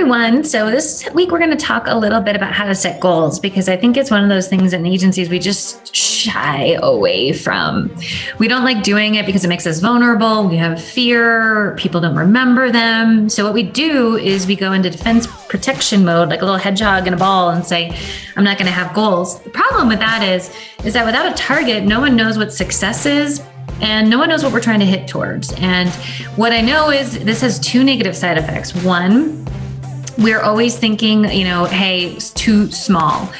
everyone. So this week we're going to talk a little bit about how to set goals, because I think it's one of those things in agencies we just shy away from. We don't like doing it because it makes us vulnerable. We have fear. People don't remember them. So what we do is we go into defense protection mode, like a little hedgehog in a ball, and say, I'm not going to have goals. The problem with that is that without a target, no one knows what success is. And no one knows what we're trying to hit towards. And what I know is this has two negative side effects. One, we're always thinking, hey, it's too small.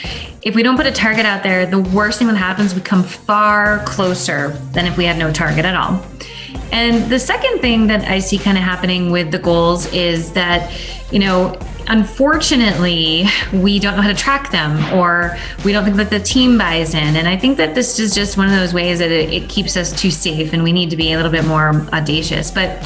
If we don't put a target out there, the worst thing that happens, we come far closer than if we had no target at all. And the second thing that I see kind of happening with the goals is that, unfortunately, we don't know how to track them, or we don't think that the team buys in. And I think that this is just one of those ways that it keeps us too safe, and we need to be a little bit more audacious. But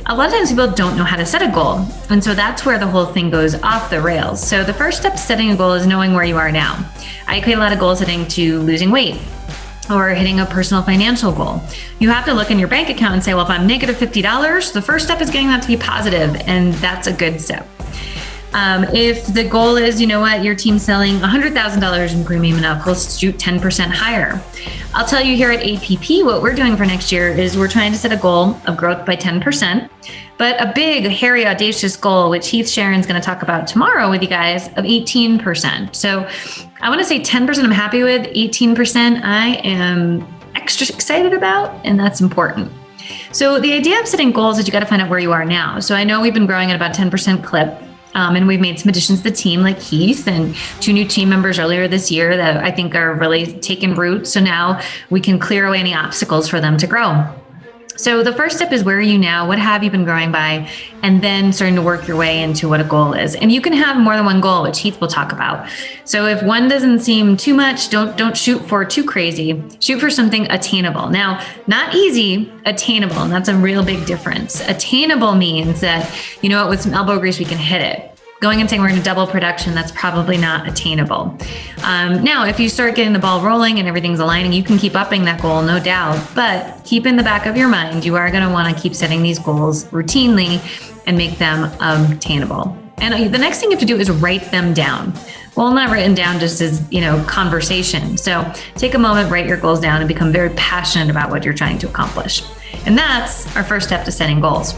a lot of times people don't know how to set a goal. And so that's where the whole thing goes off the rails. So the first step to setting a goal is knowing where you are now. I equate a lot of goal setting to losing weight or hitting a personal financial goal. You have to look in your bank account and say, well, if I'm negative $50, the first step is getting that to be positive, and that's a good step. If the goal is, your team's selling $100,000 in premium enough, we'll shoot 10% higher. I'll tell you here at APP, what we're doing for next year is we're trying to set a goal of growth by 10%, but a big, hairy, audacious goal, which Heath Sharon's going to talk about tomorrow with you guys, of 18%. So I want to say 10% I'm happy with, 18% I am extra excited about, and that's important. So the idea of setting goals is you got to find out where you are now. So I know we've been growing at about 10% clip. And we've made some additions to the team, like Heath and 2 new team members earlier this year that I think are really taking root. So now we can clear away any obstacles for them to grow. So the first step is, where are you now? What have you been growing by? And then starting to work your way into what a goal is. And you can have more than one goal, which Heath will talk about. So if one doesn't seem too much, don't shoot for too crazy. Shoot for something attainable. Now, not easy, attainable. And that's a real big difference. Attainable means that, with some elbow grease, we can hit it. Going and saying we're going to double production, that's probably not attainable. Now, if you start getting the ball rolling and everything's aligning, you can keep upping that goal, no doubt. But keep in the back of your mind, you are going to want to keep setting these goals routinely and make them attainable. And the next thing you have to do is write them down. Well, not written down just as, conversation. So take a moment, write your goals down, and become very passionate about what you're trying to accomplish. And that's our first step to setting goals.